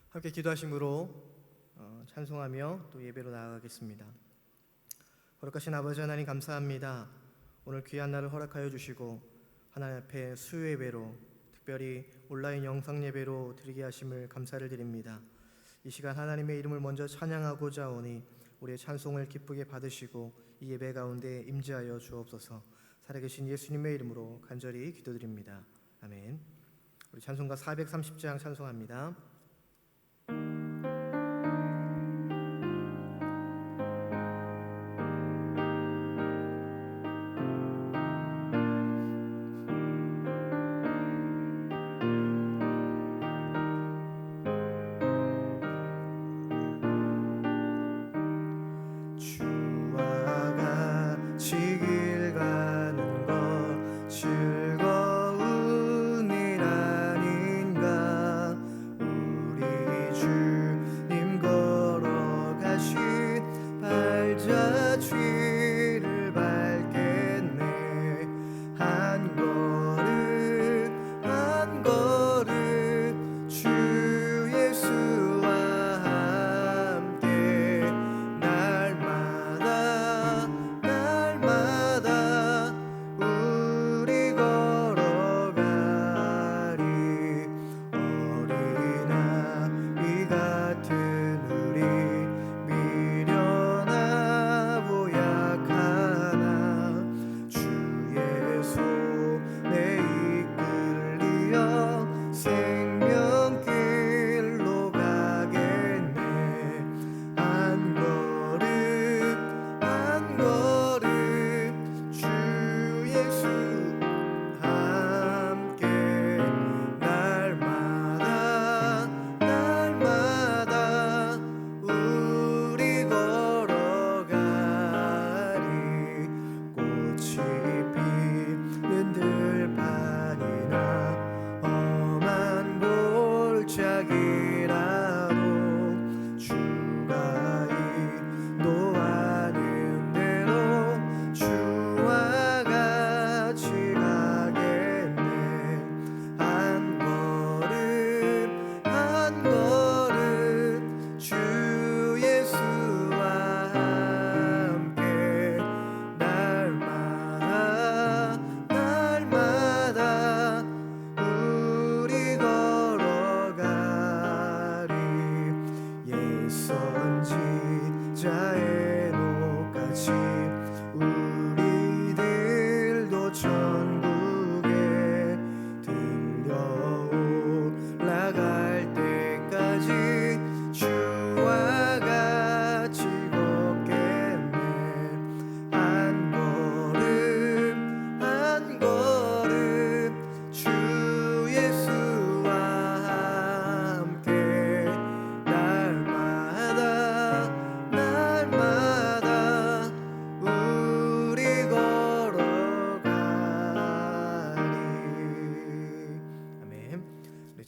함께 기도하심으로 찬송하며 또 예배로 나아가겠습니다. 거룩하신 아버지 하나님, 감사합니다. 오늘 귀한 날을 허락하여 주시고 하나님 앞에 수요 예배로, 특별히 온라인 영상 예배로 드리게 하심을 감사를 드립니다. 이 시간 하나님의 이름을 먼저 찬양하고자 오니 우리의 찬송을 기쁘게 받으시고 이 예배 가운데 임재하여 주옵소서. 살아계신 예수님의 이름으로 간절히 기도드립니다. 아멘. 우리 찬송가 430장 찬송합니다.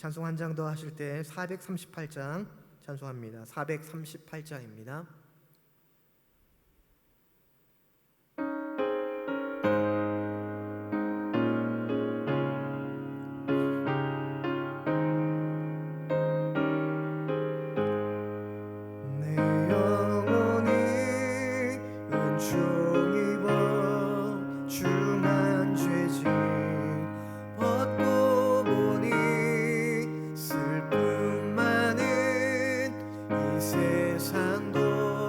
찬송 한 장 더 하실 때 438장 찬송합니다. 438장입니다. 세상도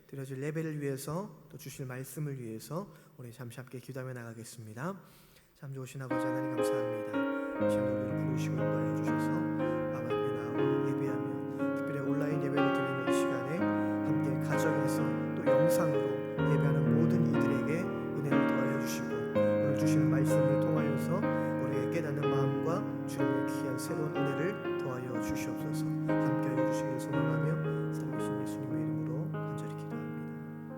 드려질 예배를 위해서 또 주실 말씀을 위해서 우리 잠시 함께 기도하며 나가겠습니다. 참 좋으신 아버지 하나님 감사합니다. 시간 우리를 부르시고 인도하여 주셔서 아버지 앞에 나와 예배하며 특별히 온라인 예배를 드리는 이 시간에 함께 가정에서 또 영상으로 예배하는 모든 이들에게 은혜를 더하여 주시고 오늘 주시는 말씀을 통하여서 우리에게 깨닫는 마음과 주님의 귀한 새로운 은혜를 더하여 주시옵소서. 함께하여 주시기를 소망하며 살아계신 예수님의 이름으로 간절히 기도합니다.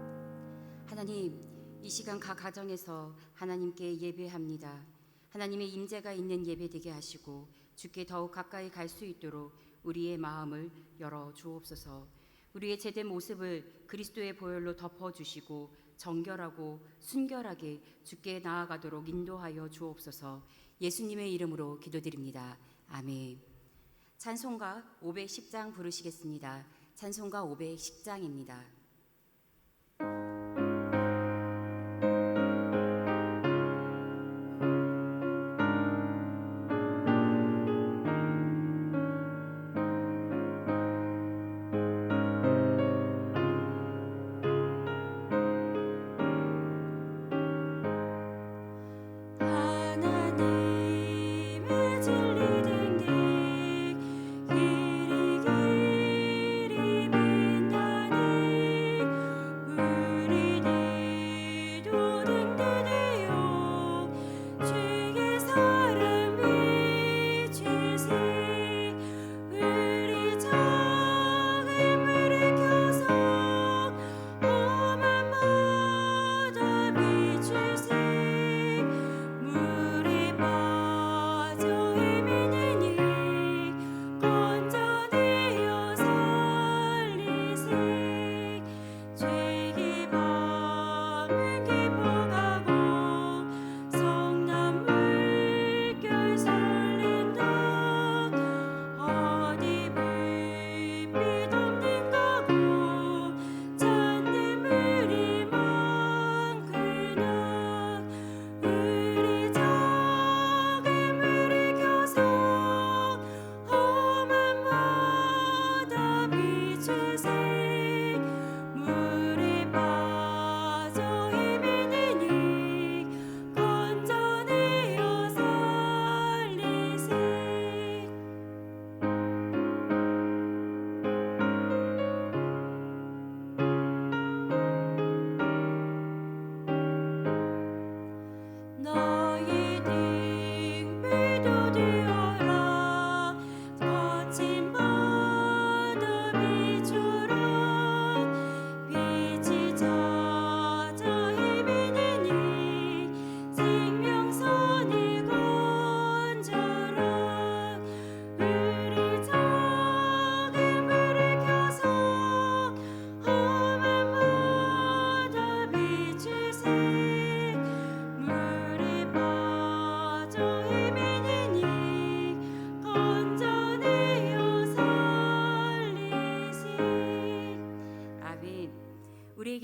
하나님, 이 시간 각 가정에서 하나님께 예배합니다. 하나님의 임재가 있는 예배 되게 하시고 주께 더욱 가까이 갈 수 있도록 우리의 마음을 열어 주옵소서. 우리의 제된 모습을 그리스도의 보혈로 덮어주시고 정결하고 순결하게 주께 나아가도록 인도하여 주옵소서. 예수님의 이름으로 기도드립니다. 아멘. 찬송가 510장 부르시겠습니다. 찬송가 510장입니다.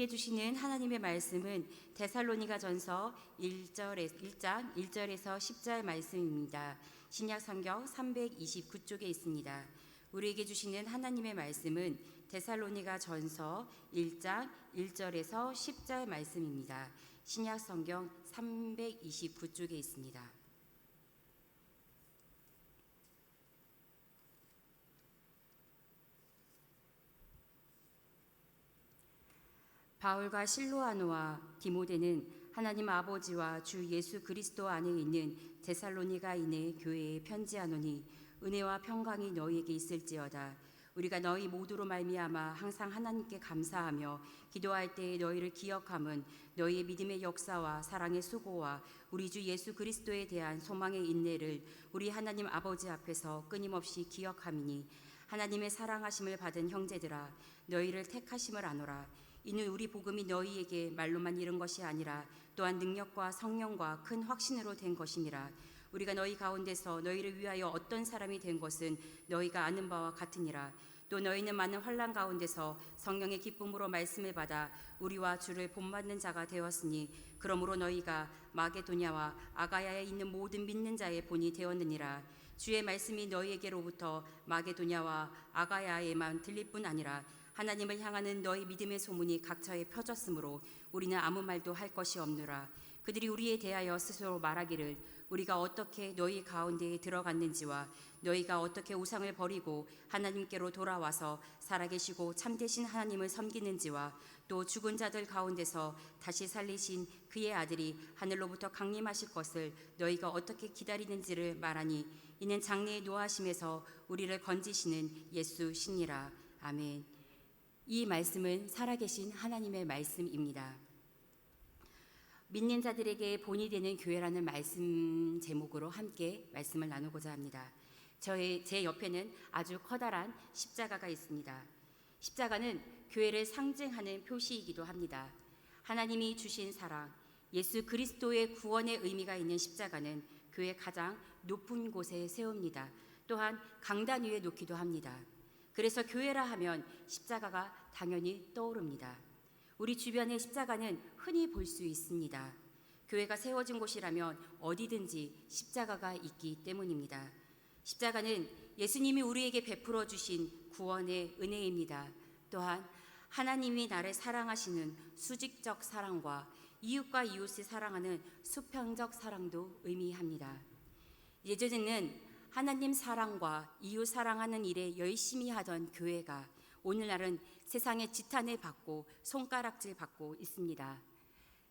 우리에게 주시는 하나님의 말씀은 데살로니가전서 1장 1절에서 10절 말씀입니다. 신약 성경 329쪽에 있습니다. 우리에게 주시는 하나님의 말씀은 데살로니가전서 1장 1절에서 10절 말씀입니다. 신약 성경 329쪽에 있습니다. 바울과 실로아노와 디모데는 하나님 아버지와 주 예수 그리스도 안에 있는 데살로니가인의 교회에 편지하노니 은혜와 평강이 너희에게 있을지어다. 우리가 너희 모두로 말미암아 항상 하나님께 감사하며 기도할 때에 너희를 기억함은 너희의 믿음의 역사와 사랑의 수고와 우리 주 예수 그리스도에 대한 소망의 인내를 우리 하나님 아버지 앞에서 끊임없이 기억함이니 하나님의 사랑하심을 받은 형제들아 너희를 택하심을 아노라. 이는 우리 복음이 너희에게 말로만 이른 것이 아니라 또한 능력과 성령과 큰 확신으로 된 것이니라. 우리가 너희 가운데서 너희를 위하여 어떤 사람이 된 것은 너희가 아는 바와 같으니라. 또 너희는 많은 환난 가운데서 성령의 기쁨으로 말씀을 받아 우리와 주를 본받는 자가 되었으니 그러므로 너희가 마게도냐와 아가야에 있는 모든 믿는 자의 본이 되었느니라. 주의 말씀이 너희에게로부터 마게도냐와 아가야에만 들릴 뿐 아니라 하나님을 향하는 너희 믿음의 소문이 각처에 펴졌으므로 우리는 아무 말도 할 것이 없노라. 그들이 우리에 대하여 스스로 말하기를 우리가 어떻게 너희 가운데에 들어갔는지와 너희가 어떻게 우상을 버리고 하나님께로 돌아와서 살아계시고 참되신 하나님을 섬기는지와 또 죽은 자들 가운데서 다시 살리신 그의 아들이 하늘로부터 강림하실 것을 너희가 어떻게 기다리는지를 말하니 이는 장래의 노하심에서 우리를 건지시는 예수시니라. 아멘. 이 말씀은 살아계신 하나님의 말씀입니다. 믿는 자들에게 본이 되는 교회라는 말씀 제목으로 함께 말씀을 나누고자 합니다. 제 옆에는 아주 커다란 십자가가 있습니다. 십자가는 교회를 상징하는 표시이기도 합니다. 하나님이 주신 사랑, 예수 그리스도의 구원의 의미가 있는 십자가는 교회 가장 높은 곳에 세웁니다. 또한 강단 위에 놓기도 합니다. 그래서 교회라 하면 십자가가 당연히 떠오릅니다. 우리 주변의 십자가는 흔히 볼 수 있습니다. 교회가 세워진 곳이라면 어디든지 십자가가 있기 때문입니다. 십자가는 예수님이 우리에게 베풀어 주신 구원의 은혜입니다. 또한 하나님이 나를 사랑하시는 수직적 사랑과 이웃과 이웃을 사랑하는 수평적 사랑도 의미합니다. 예전에는 하나님 사랑과 이웃 사랑하는 일에 열심히 하던 교회가 오늘날은 세상의 지탄을 받고 손가락질 받고 있습니다.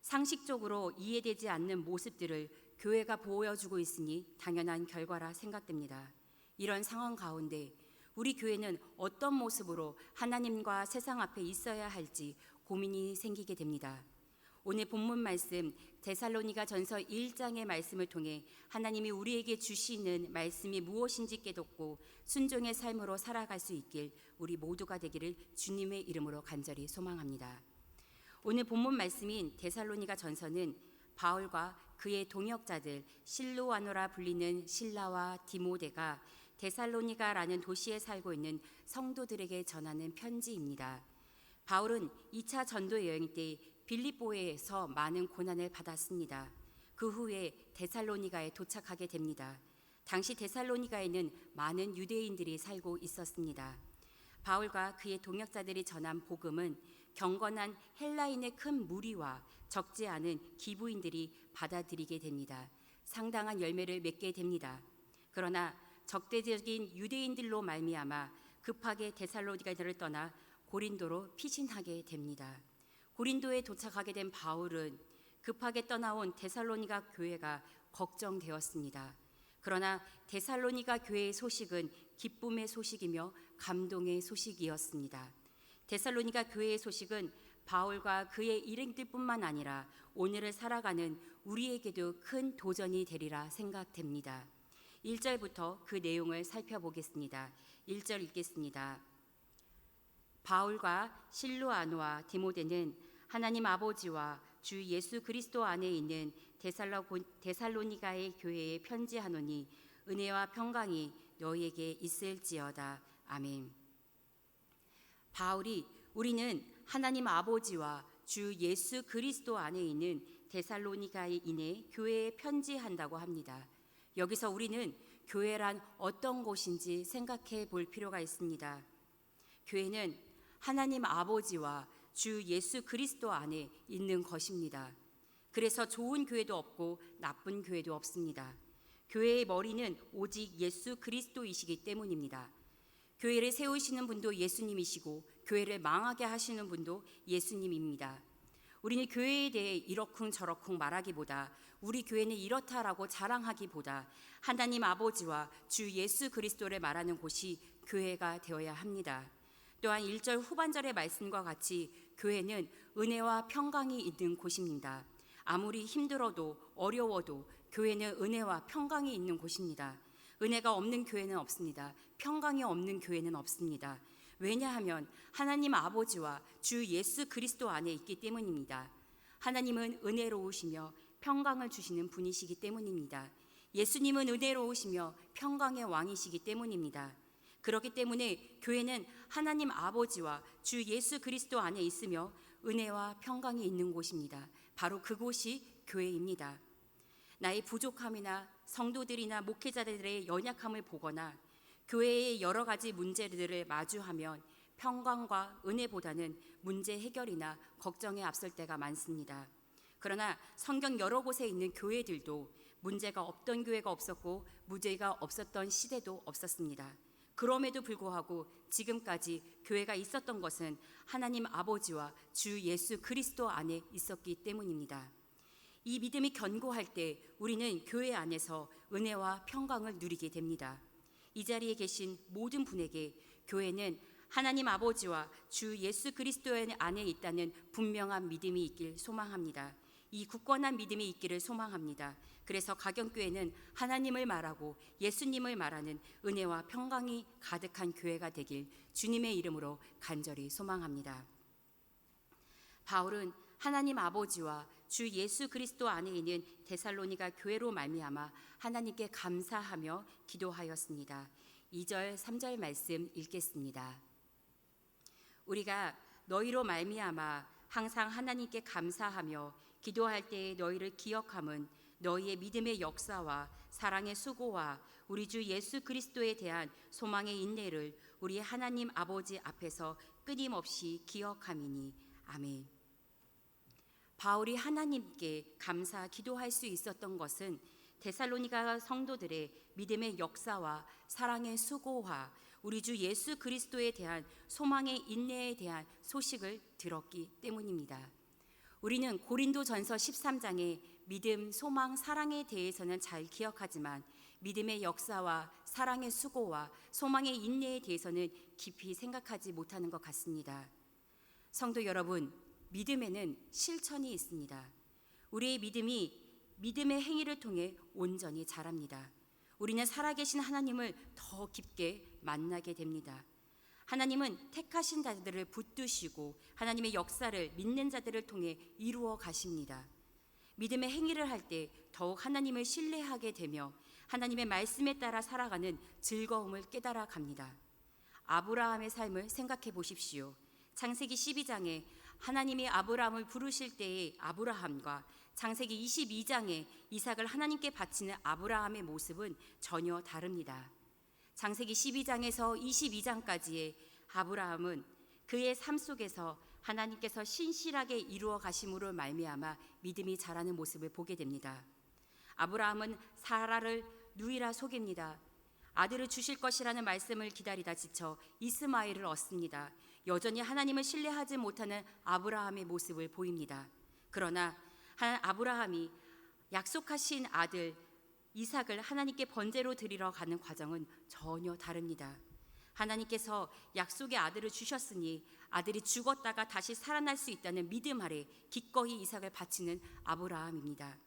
상식적으로 이해되지 않는 모습들을 교회가 보여주고 있으니 당연한 결과라 생각됩니다. 이런 상황 가운데 우리 교회는 어떤 모습으로 하나님과 세상 앞에 있어야 할지 고민이 생기게 됩니다. 오늘 본문 말씀 데살로니가 전서 1장의 말씀을 통해 하나님이 우리에게 주시는 말씀이 무엇인지 깨닫고 순종의 삶으로 살아갈 수 있길 우리 모두가 되기를 주님의 이름으로 간절히 소망합니다. 오늘 본문 말씀인 데살로니가 전서는 바울과 그의 동역자들 실로아노라 불리는 실라와 디모데가 데살로니가라는 도시에 살고 있는 성도들에게 전하는 편지입니다. 바울은 2차 전도 여행 때 빌립보에서 많은 고난을 받았습니다. 그 후에 데살로니가에 도착하게 됩니다. 당시 데살로니가에는 많은 유대인들이 살고 있었습니다. 바울과 그의 동역자들이 전한 복음은 경건한 헬라인의 큰 무리와 적지 않은 기부인들이 받아들이게 됩니다. 상당한 열매를 맺게 됩니다. 그러나 적대적인 유대인들로 말미암아 급하게 데살로니가를 떠나 고린도로 피신하게 됩니다. 고린도에 도착하게 된 바울은 급하게 떠나온 데살로니가 교회가 걱정되었습니다. 그러나 데살로니가 교회의 소식은 기쁨의 소식이며 감동의 소식이었습니다. 데살로니가 교회의 소식은 바울과 그의 일행들뿐만 아니라 오늘을 살아가는 우리에게도 큰 도전이 되리라 생각됩니다. 1절부터 그 내용을 살펴보겠습니다. 1절 읽겠습니다. 바울과 실로아노와 디모데는 하나님 아버지와 주 예수 그리스도 안에 있는 데살로니가의 교회에 편지하노니 은혜와 평강이 너희에게 있을지어다. 아멘. 바울이 우리는 하나님 아버지와 주 예수 그리스도 안에 있는 데살로니가인의 교회에 편지한다고 합니다. 여기서 우리는 교회란 어떤 곳인지 생각해 볼 필요가 있습니다. 교회는 하나님 아버지와 주 예수 그리스도 안에 있는 것입니다. 그래서 좋은 교회도 없고 나쁜 교회도 없습니다. 교회의 머리는 오직 예수 그리스도이시기 때문입니다. 교회를 세우시는 분도 예수님이시고 교회를 망하게 하시는 분도 예수님입니다. 우리는 교회에 대해 이러쿵저러쿵 말하기보다 우리 교회는 이렇다라고 자랑하기보다 하나님 아버지와 주 예수 그리스도를 말하는 곳이 교회가 되어야 합니다. 또한 1절 후반절의 말씀과 같이 교회는 은혜와 평강이 있는 곳입니다. 아무리 힘들어도 어려워도 교회는 은혜와 평강이 있는 곳입니다. 은혜가 없는 교회는 없습니다. 평강이 없는 교회는 없습니다. 왜냐하면 하나님 아버지와 주 예수 그리스도 안에 있기 때문입니다. 하나님은 은혜로우시며 평강을 주시는 분이시기 때문입니다. 예수님은 은혜로우시며 평강의 왕이시기 때문입니다. 그렇기 때문에 교회는 하나님 아버지와 주 예수 그리스도 안에 있으며 은혜와 평강이 있는 곳입니다. 바로 그곳이 교회입니다. 나의 부족함이나 성도들이나 목회자들의 연약함을 보거나 교회의 여러 가지 문제들을 마주하면 평강과 은혜보다는 문제 해결이나 걱정에 앞설 때가 많습니다. 그러나 성경 여러 곳에 있는 교회들도 문제가 없던 교회가 없었고 문제가 없었던 시대도 없었습니다. 그럼에도 불구하고 지금까지 교회가 있었던 것은 하나님 아버지와 주 예수 그리스도 안에 있었기 때문입니다. 이 믿음이 견고할 때 우리는 교회 안에서 은혜와 평강을 누리게 됩니다. 이 자리에 계신 모든 분에게 교회는 하나님 아버지와 주 예수 그리스도 안에 있다는 분명한 믿음이 있길 소망합니다. 이 굳건한 믿음이 있기를 소망합니다. 그래서 가경교회는 하나님을 말하고 예수님을 말하는 은혜와 평강이 가득한 교회가 되길 주님의 이름으로 간절히 소망합니다. 바울은 하나님 아버지와 주 예수 그리스도 안에 있는 데살로니가 교회로 말미암아 하나님께 감사하며 기도하였습니다. 2절 3절 말씀 읽겠습니다. 우리가 너희로 말미암아 항상 하나님께 감사하며 기도할 때에 너희를 기억함은 너희의 믿음의 역사와 사랑의 수고와 우리 주 예수 그리스도에 대한 소망의 인내를 우리 하나님 아버지 앞에서 끊임없이 기억함이니 아멘. 바울이 하나님께 감사 기도할 수 있었던 것은 데살로니가 성도들의 믿음의 역사와 사랑의 수고와 우리 주 예수 그리스도에 대한 소망의 인내에 대한 소식을 들었기 때문입니다. 우리는 고린도전서 13장의 믿음, 소망, 사랑에 대해서는 잘 기억하지만 믿음의 역사와 사랑의 수고와 소망의 인내에 대해서는 깊이 생각하지 못하는 것 같습니다. 성도 여러분, 믿음에는 실천이 있습니다. 우리의 믿음이 믿음의 행위를 통해 온전히 자랍니다. 우리는 살아계신 하나님을 더 깊게 만나게 됩니다. 하나님은 택하신 자들을 붙드시고 하나님의 역사를 믿는 자들을 통해 이루어 가십니다. 믿음의 행위를 할 때 더욱 하나님을 신뢰하게 되며 하나님의 말씀에 따라 살아가는 즐거움을 깨달아 갑니다. 아브라함의 삶을 생각해 보십시오. 창세기 12장에 하나님이 아브라함을 부르실 때의 아브라함과 창세기 22장에 이삭을 하나님께 바치는 아브라함의 모습은 전혀 다릅니다. 창세기 12장에서 22장까지의 아브라함은 그의 삶 속에서 하나님께서 신실하게 이루어 가심으로 말미암아 믿음이 자라는 모습을 보게 됩니다. 아브라함은 사라를 누이라 속입니다. 아들을 주실 것이라는 말씀을 기다리다 지쳐 이스마엘을 얻습니다. 여전히 하나님을 신뢰하지 못하는 아브라함의 모습을 보입니다. 그러나 아브라함이 약속하신 아들 이삭을 하나님께 번제로 드리러 가는 과정은 전혀 다릅니다. 하나님께서 약속의 아들을 주셨으니 아들이 죽었다가 다시 살아날 수 있다는 믿음 아래 기꺼이 이삭을 바치는 아브라함입니다.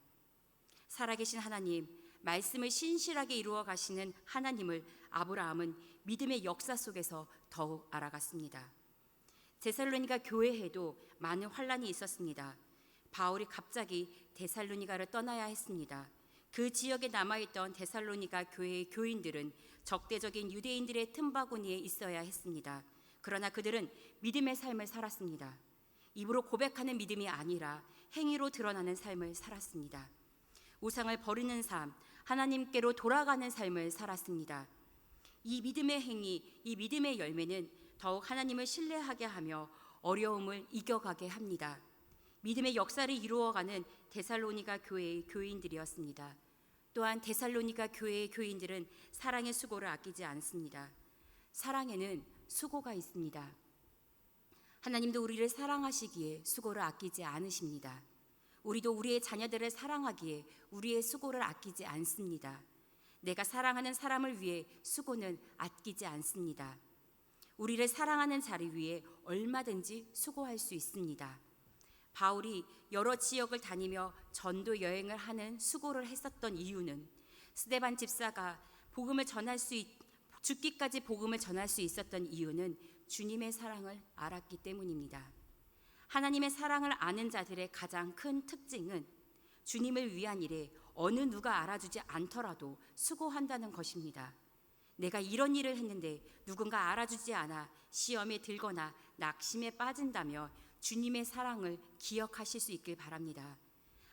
살아계신 하나님, 말씀을 신실하게 이루어 가시는 하나님을 아브라함은 믿음의 역사 속에서 더욱 알아갔습니다. 데살로니가 교회에도 많은 환란이 있었습니다. 바울이 갑자기 데살로니가를 떠나야 했습니다. 그 지역에 남아있던 데살로니가 교회의 교인들은 적대적인 유대인들의 틈바구니에 있어야 했습니다. 그러나 그들은 믿음의 삶을 살았습니다. 입으로 고백하는 믿음이 아니라 행위로 드러나는 삶을 살았습니다. 우상을 버리는 삶, 하나님께로 돌아가는 삶을 살았습니다. 이 믿음의 행위, 이 믿음의 열매는 더욱 하나님을 신뢰하게 하며 어려움을 이겨가게 합니다. 믿음의 역사를 이루어가는 데살로니가 교회의 교인들이었습니다. 또한 데살로니가 교회의 교인들은 사랑의 수고를 아끼지 않습니다. 사랑에는 수고가 있습니다. 하나님도 우리를 사랑하시기에 수고를 아끼지 않으십니다. 우리도 우리의 자녀들을 사랑하기에 우리의 수고를 아끼지 않습니다. 내가 사랑하는 사람을 위해 수고는 아끼지 않습니다. 우리를 사랑하는 자를 위해 얼마든지 수고할 수 있습니다. 바울이 여러 지역을 다니며 전도 여행을 하는 수고를 했었던 이유는 스데반 집사가 죽기까지 복음을 전할 수 있었던 이유는 주님의 사랑을 알았기 때문입니다. 하나님의 사랑을 아는 자들의 가장 큰 특징은 주님을 위한 일에 어느 누가 알아주지 않더라도 수고한다는 것입니다. 내가 이런 일을 했는데 누군가 알아주지 않아 시험에 들거나 낙심에 빠진다며 주님의 사랑을 기억하실 수 있길 바랍니다.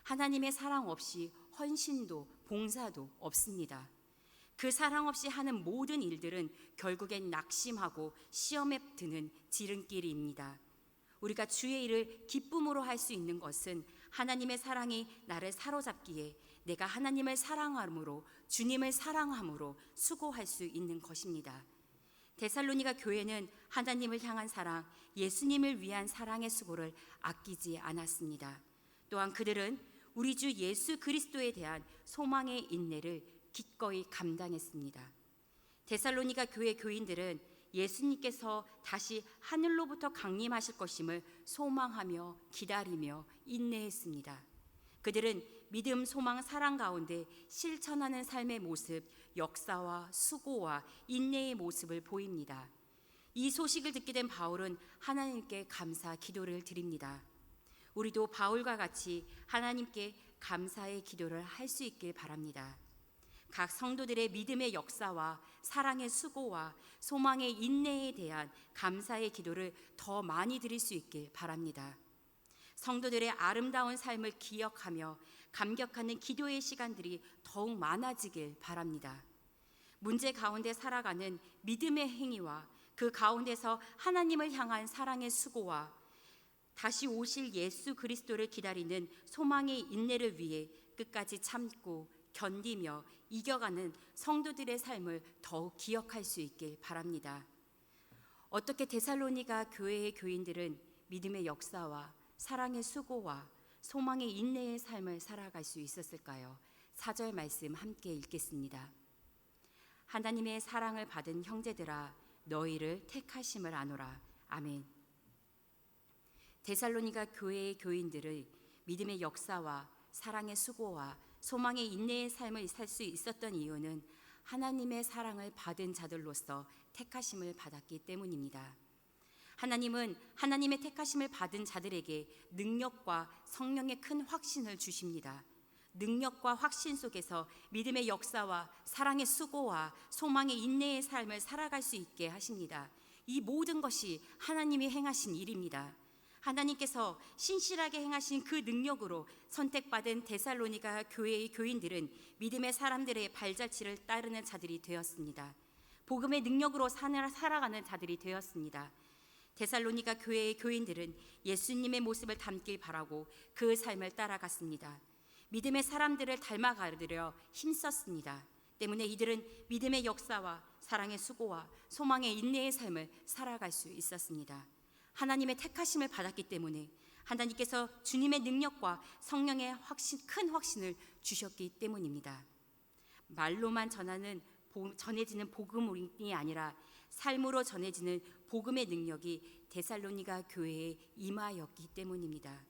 하나님의 사랑 없이 헌신도 봉사도 없습니다. 그 사랑 없이 하는 모든 일들은 결국엔 낙심하고 시험에 드는 지름길입니다. 우리가 주의 일을 기쁨으로 할 수 있는 것은 하나님의 사랑이 나를 사로잡기에 내가 하나님을 사랑함으로, 주님을 사랑함으로 수고할 수 있는 것입니다. 데살로니가 교회는 하나님을 향한 사랑, 예수님을 위한 사랑의 수고를 아끼지 않았습니다. 또한 그들은 우리 주 예수 그리스도에 대한 소망의 인내를 기꺼이 감당했습니다. 데살로니가 교회 교인들은 예수님께서 다시 하늘로부터 강림하실 것임을 소망하며 기다리며 인내했습니다. 그들은 믿음, 소망, 사랑 가운데 실천하는 삶의 모습, 역사와 수고와 인내의 모습을 보입니다. 이 소식을 듣게 된 바울은 하나님께 감사 기도를 드립니다. 우리도 바울과 같이 하나님께 감사의 기도를 할 수 있길 바랍니다. 각 성도들의 믿음의 역사와 사랑의 수고와 소망의 인내에 대한 감사의 기도를 더 많이 드릴 수 있길 바랍니다. 성도들의 아름다운 삶을 기억하며 감격하는 기도의 시간들이 더욱 많아지길 바랍니다. 문제 가운데 살아가는 믿음의 행위와 그 가운데서 하나님을 향한 사랑의 수고와 다시 오실 예수 그리스도를 기다리는 소망의 인내를 위해 끝까지 참고 견디며 이겨가는 성도들의 삶을 더욱 기억할 수 있길 바랍니다. 어떻게 데살로니가 교회의 교인들은 믿음의 역사와 사랑의 수고와 소망의 인내의 삶을 살아갈 수 있었을까요? 4절 말씀 함께 읽겠습니다. 하나님의 사랑을 받은 형제들아 너희를 택하심을 아노라. 아멘. 데살로니가 교회의 교인들의 믿음의 역사와 사랑의 수고와 소망의 인내의 삶을 살 수 있었던 이유는 하나님의 사랑을 받은 자들로서 택하심을 받았기 때문입니다. 하나님은 하나님의 택하심을 받은 자들에게 능력과 성령의 큰 확신을 주십니다. 능력과 확신 속에서 믿음의 역사와 사랑의 수고와 소망의 인내의 삶을 살아갈 수 있게 하십니다. 이 모든 것이 하나님이 행하신 일입니다. 하나님께서 신실하게 행하신 그 능력으로 선택받은 데살로니가 교회의 교인들은 믿음의 사람들의 발자취를 따르는 자들이 되었습니다. 복음의 능력으로 살아가는 자들이 되었습니다. 데살로니가 교회의 교인들은 예수님의 모습을 담길 바라고 그 삶을 따라갔습니다. 믿음의 사람들을 닮아가려 힘썼습니다. 때문에 이들은 믿음의 역사와 사랑의 수고와 소망의 인내의 삶을 살아갈 수 있었습니다. 하나님의 택하심을 받았기 때문에 하나님께서 주님의 능력과 성령의 큰 확신을 주셨기 때문입니다. 말로만 전해지는 복음이 아니라 삶으로 전해지는 복음의 능력이 데살로니가 교회에 임하였기 때문입니다.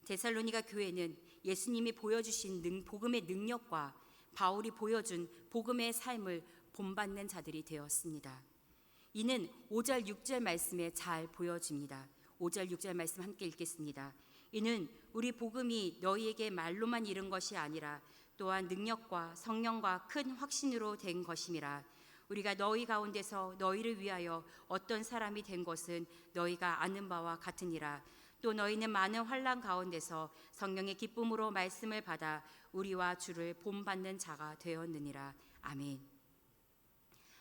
데살로니가 교회는 예수님이 보여주신 복음의 능력과 바울이 보여준 복음의 삶을 본받는 자들이 되었습니다. 이는 5절 6절 말씀에 잘 보여집니다. 5절 6절 말씀 함께 읽겠습니다. 이는 우리 복음이 너희에게 말로만 이른 것이 아니라 또한 능력과 성령과 큰 확신으로 된 것임이라. 우리가 너희 가운데서 너희를 위하여 어떤 사람이 된 것은 너희가 아는 바와 같으니라. 또 너희는 많은 환난 가운데서 성령의 기쁨으로 말씀을 받아 우리와 주를 본받는 자가 되었느니라. 아멘.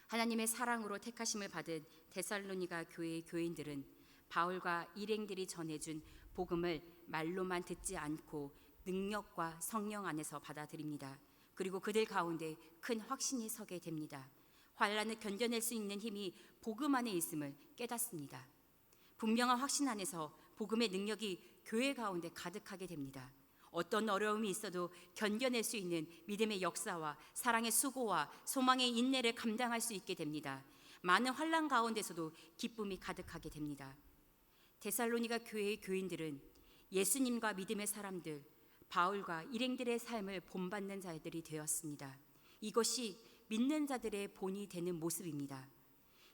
하나님의 사랑으로 택하심을 받은 데살로니가 교회의 교인들은 바울과 일행들이 전해준 복음을 말로만 듣지 않고 능력과 성령 안에서 받아들입니다. 그리고 그들 가운데 큰 확신이 서게 됩니다. 환난을 견뎌낼 수 있는 힘이 복음 안에 있음을 깨닫습니다. 분명한 확신 안에서 복음의 능력이 교회 가운데 가득하게 됩니다. 어떤 어려움이 있어도 견뎌낼 수 있는 믿음의 역사와 사랑의 수고와 소망의 인내를 감당할 수 있게 됩니다. 많은 환난 가운데서도 기쁨이 가득하게 됩니다. 데살로니가 교회의 교인들은 예수님과 믿음의 사람들, 바울과 일행들의 삶을 본받는 자들이 되었습니다. 이것이 믿는 자들의 본이 되는 모습입니다.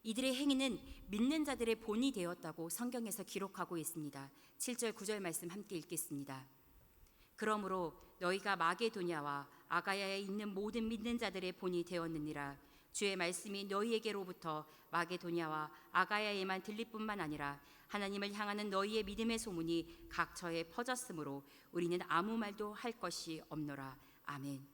이들의 행위는 믿는 자들의 본이 되었다고 성경에서 기록하고 있습니다. 7절 9절 말씀 함께 읽겠습니다. 그러므로 너희가 마게도냐와 아가야에 있는 모든 믿는 자들의 본이 되었느니라. 주의 말씀이 너희에게로부터 마게도냐와 아가야에만 들릴 뿐만 아니라 하나님을 향하는 너희의 믿음의 소문이 각처에 퍼졌으므로 우리는 아무 말도 할 것이 없노라. 아멘.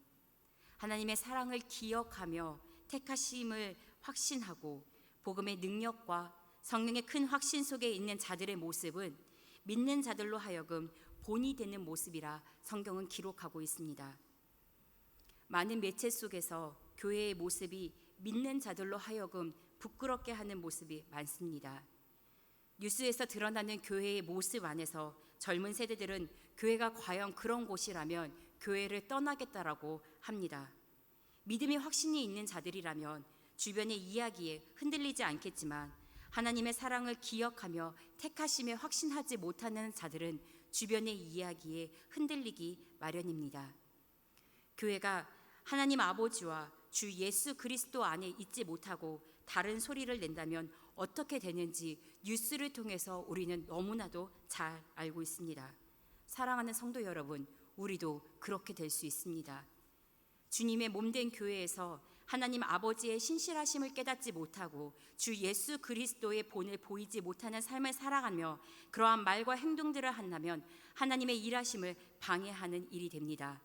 하나님의 사랑을 기억하며 택하심을 확신하고 복음의 능력과 성령의 큰 확신 속에 있는 자들의 모습은 믿는 자들로 하여금 본이 되는 모습이라 성경은 기록하고 있습니다. 많은 매체 속에서 교회의 모습이 믿는 자들로 하여금 부끄럽게 하는 모습이 많습니다. 뉴스에서 드러나는 교회의 모습 안에서 젊은 세대들은 교회가 과연 그런 곳이라면 교회를 떠나겠다라고 합니다. 믿음의 확신이 있는 자들이라면 주변의 이야기에 흔들리지 않겠지만 하나님의 사랑을 기억하며 택하심에 확신하지 못하는 자들은 주변의 이야기에 흔들리기 마련입니다. 교회가 하나님 아버지와 주 예수 그리스도 안에 있지 못하고 다른 소리를 낸다면 어떻게 되는지 뉴스를 통해서 우리는 너무나도 잘 알고 있습니다. 사랑하는 성도 여러분, 우리도 그렇게 될 수 있습니다. 주님의 몸된 교회에서 하나님 아버지의 신실하심을 깨닫지 못하고 주 예수 그리스도의 본을 보이지 못하는 삶을 살아가며 그러한 말과 행동들을 한다면 하나님의 일하심을 방해하는 일이 됩니다.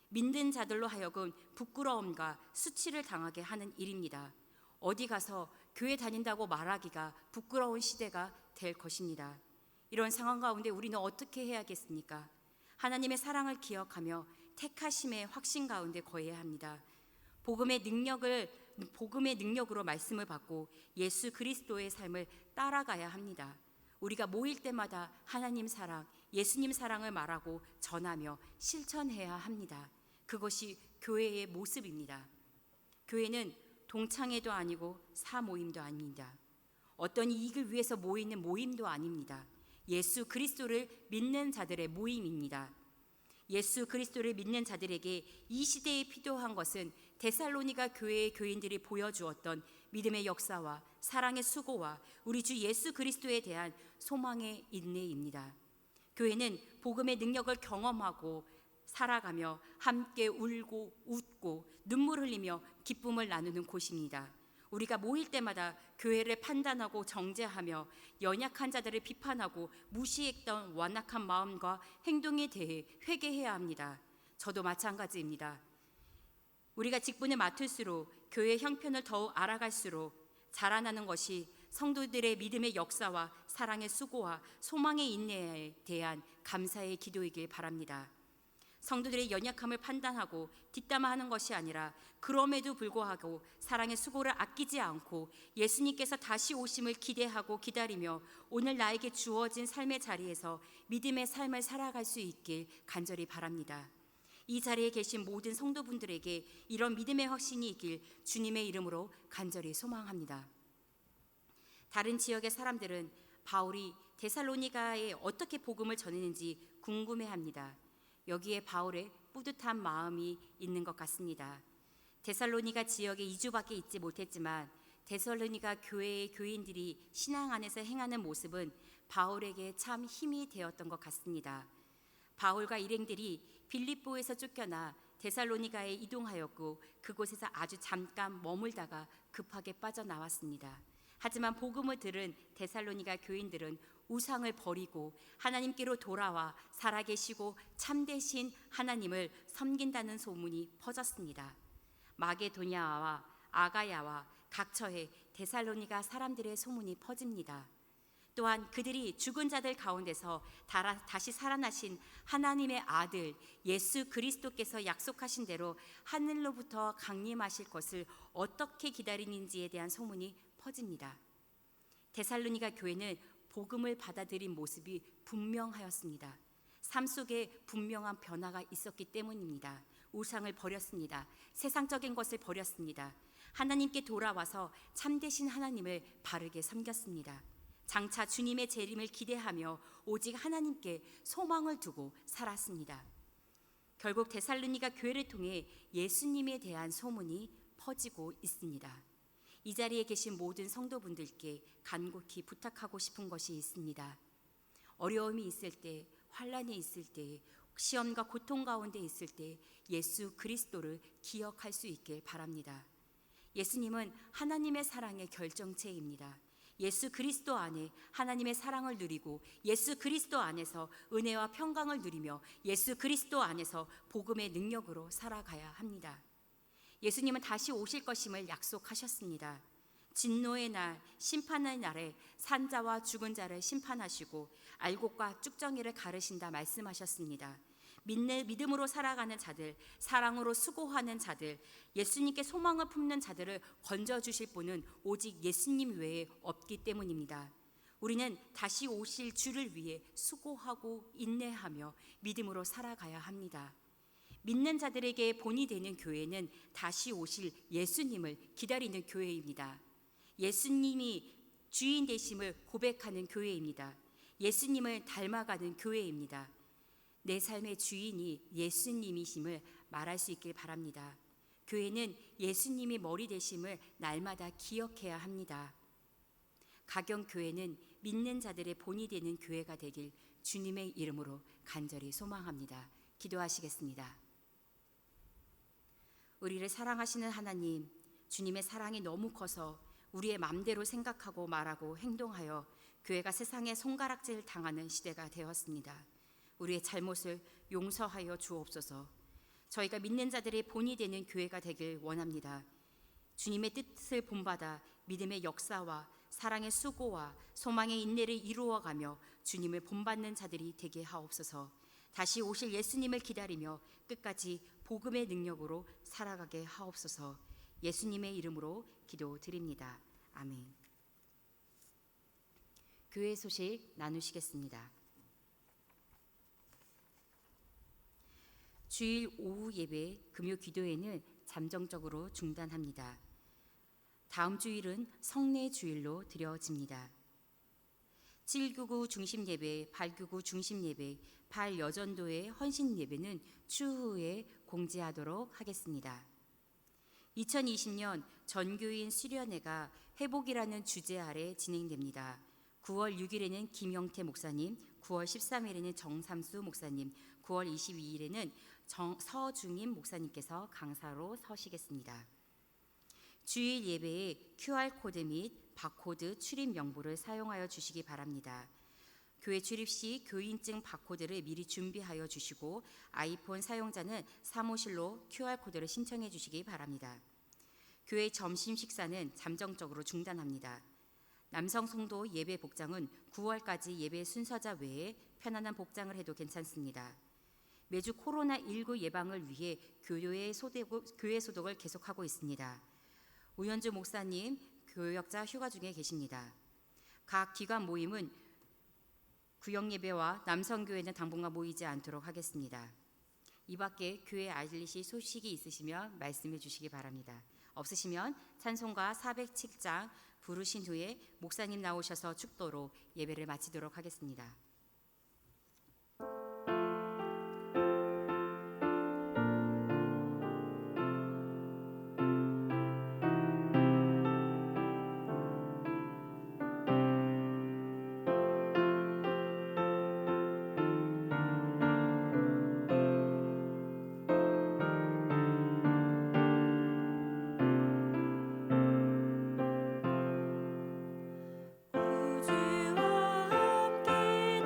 믿는 자들로 하여금 부끄러움과 수치를 당하게 하는 일입니다. 어디 가서 교회 다닌다고 말하기가 부끄러운 시대가 될 것입니다. 이런 상황 가운데 우리는 어떻게 해야겠습니까? 하나님의 사랑을 기억하며 택하심의 확신 가운데 거해야 합니다. 복음의 능력으로 말씀을 받고 예수 그리스도의 삶을 따라가야 합니다. 우리가 모일 때마다 하나님 사랑, 예수님 사랑을 말하고 전하며 실천해야 합니다. 그것이 교회의 모습입니다. 교회는 동창회도 아니고 사모임도 아닙니다. 어떤 이익을 위해서 모이는 모임도 아닙니다. 예수 그리스도를 믿는 자들의 모임입니다. 예수 그리스도를 믿는 자들에게 이 시대에 필요한 것은 데살로니가 교회의 교인들이 보여주었던 믿음의 역사와 사랑의 수고와 우리 주 예수 그리스도에 대한 소망의 인내입니다. 교회는 복음의 능력을 경험하고 살아가며 함께 울고 웃고 눈물 흘리며 기쁨을 나누는 곳입니다. 우리가 모일 때마다 교회를 판단하고 정죄하며 연약한 자들을 비판하고 무시했던 완악한 마음과 행동에 대해 회개해야 합니다. 저도 마찬가지입니다. 우리가 직분을 맡을수록 교회의 형편을 더욱 알아갈수록 자라나는 것이 성도들의 믿음의 역사와 사랑의 수고와 소망의 인내에 대한 감사의 기도이길 바랍니다. 성도들의 연약함을 판단하고 뒷담화하는 것이 아니라 그럼에도 불구하고 사랑의 수고를 아끼지 않고 예수님께서 다시 오심을 기대하고 기다리며 오늘 나에게 주어진 삶의 자리에서 믿음의 삶을 살아갈 수 있길 간절히 바랍니다. 이 자리에 계신 모든 성도분들에게 이런 믿음의 확신이 있길 주님의 이름으로 간절히 소망합니다. 다른 지역의 사람들은 바울이 데살로니가에 어떻게 복음을 전했는지 궁금해합니다. 여기에 바울의 뿌듯한 마음이 있는 것 같습니다. 데살로니가 지역에 2주밖에 있지 못했지만 데살로니가 교회의 교인들이 신앙 안에서 행하는 모습은 바울에게 참 힘이 되었던 것 같습니다. 바울과 일행들이 빌립보에서 쫓겨나 데살로니가에 이동하였고 그곳에서 아주 잠깐 머물다가 급하게 빠져나왔습니다. 하지만 복음을 들은 데살로니가 교인들은 우상을 버리고 하나님께로 돌아와 살아계시고 참되신 하나님을 섬긴다는 소문이 퍼졌습니다. 마게도냐와 아가야와 각처에 데살로니가 사람들의 소문이 퍼집니다. 또한 그들이 죽은 자들 가운데서 다시 살아나신 하나님의 아들 예수 그리스도께서 약속하신 대로 하늘로부터 강림하실 것을 어떻게 기다리는지에 대한 소문이 퍼집니다. 데살로니가 교회는 복음을 받아들인 모습이 분명하였습니다. 삶 속에 분명한 변화가 있었기 때문입니다. 우상을 버렸습니다. 세상적인 것을 버렸습니다. 하나님께 돌아와서 참되신 하나님을 바르게 섬겼습니다. 장차 주님의 재림을 기대하며 오직 하나님께 소망을 두고 살았습니다. 결국 데살로니가 교회를 통해 예수님에 대한 소문이 퍼지고 있습니다. 이 자리에 계신 모든 성도분들께 간곡히 부탁하고 싶은 것이 있습니다. 어려움이 있을 때, 환난이 있을 때, 시험과 고통 가운데 있을 때 예수 그리스도를 기억할 수 있길 바랍니다. 예수님은 하나님의 사랑의 결정체입니다. 예수 그리스도 안에 하나님의 사랑을 누리고 예수 그리스도 안에서 은혜와 평강을 누리며 예수 그리스도 안에서 복음의 능력으로 살아가야 합니다. 예수님은 다시 오실 것임을 약속하셨습니다. 진노의 날, 심판의 날에 산자와 죽은 자를 심판하시고 알곡과 쭉정이를 가르신다 말씀하셨습니다. 믿음으로 살아가는 자들, 사랑으로 수고하는 자들, 예수님께 소망을 품는 자들을 건져주실 분은 오직 예수님 외에 없기 때문입니다. 우리는 다시 오실 주를 위해 수고하고 인내하며 믿음으로 살아가야 합니다. 믿는 자들에게 본이 되는 교회는 다시 오실 예수님을 기다리는 교회입니다. 예수님이 주인 되심을 고백하는 교회입니다. 예수님을 닮아가는 교회입니다. 내 삶의 주인이 예수님이심을 말할 수 있길 바랍니다. 교회는 예수님이 머리 되심을 날마다 기억해야 합니다. 가경교회는 믿는 자들의 본이 되는 교회가 되길 주님의 이름으로 간절히 소망합니다. 기도하시겠습니다. 우리를 사랑하시는 하나님, 주님의 사랑이 너무 커서 우리의 맘대로 생각하고 말하고 행동하여 교회가 세상에 손가락질 당하는 시대가 되었습니다. 우리의 잘못을 용서하여 주옵소서. 저희가 믿는 자들의 본이 되는 교회가 되길 원합니다. 주님의 뜻을 본받아 믿음의 역사와 사랑의 수고와 소망의 인내를 이루어가며 주님을 본받는 자들이 되게 하옵소서. 다시 오실 예수님을 기다리며 끝까지 복음의 능력으로 살아가게 하옵소서. 예수님의 이름으로 기도드립니다. 아멘. 교회 소식 나누시겠습니다. 주일 오후 예배 금요 기도회는 잠정적으로 중단합니다. 다음 주일은 성례 주일로 드려집니다. 799 중심 예배, 899 중심 예배, 8여전도의 헌신 예배는 추후에 공지하도록 하겠습니다. 2020년 전교인 수련회가 회복이라는 주제 아래 진행됩니다. 9월 6일에는 김영태 목사님, 9월 13일에는 정삼수 목사님, 9월 22일에는 서중임 목사님께서 강사로 서시겠습니다. 주일 예배에 QR코드 및 바코드 출입 명부를 사용하여 주시기 바랍니다. 교회 출입 시 교인증 바코드를 미리 준비하여 주시고 아이폰 사용자는 사무실로 QR코드를 신청해 주시기 바랍니다. 교회 점심 식사는 잠정적으로 중단합니다. 남성 성도 예배 복장은 9월까지 예배 순서자 외에 편안한 복장을 해도 괜찮습니다. 매주 코로나19 예방을 위해 교회 소독을 계속하고 있습니다. 우현주 목사님, 교역자 휴가 중에 계십니다. 각 기관 모임은 구역예배와 남성교회는 당분간 모이지 않도록 하겠습니다. 이 밖에 교회 알리실 소식이 있으시면 말씀해 주시기 바랍니다. 없으시면 찬송가 407장 부르신 후에 목사님 나오셔서 축도로 예배를 마치도록 하겠습니다. 우주와 함께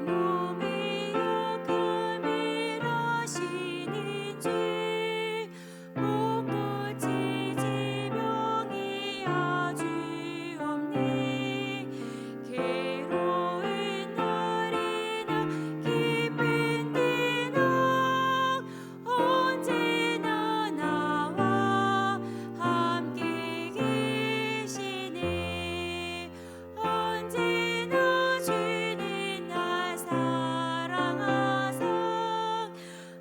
몸이 약함이라시는지 못 고칠 지병이 아주 없네. 괴로운 날이나 기쁜 때나 언제나 나와 함께 계시네. 언제나 주는 날 사랑하사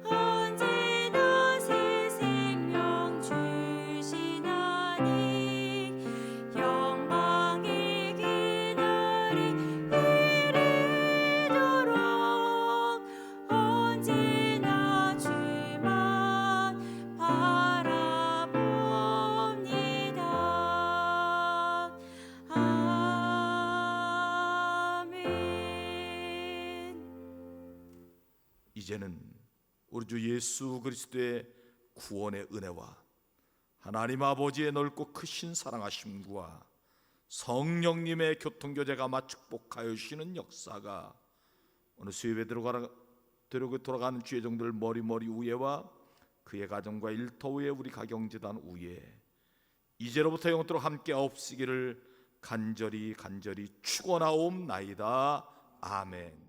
언제나 새 생명 주시나니 영광의 그날이 이르도록 언제나 주만 바라봅니다. 아멘. 이제는 우리 주 예수 그리스도의 구원의 은혜와 하나님 아버지의 넓고 크신 사랑하심과 성령님의 교통교제가 아마 축복하여 주시는 역사가 오늘 수협에 돌아가는 주의 종들 머리머리 위에와 그의 가정과 일터 위에 우리 가경재단 위에 이제로부터 영원토록 함께 없으기를 간절히 축원하옵나이다. 아멘.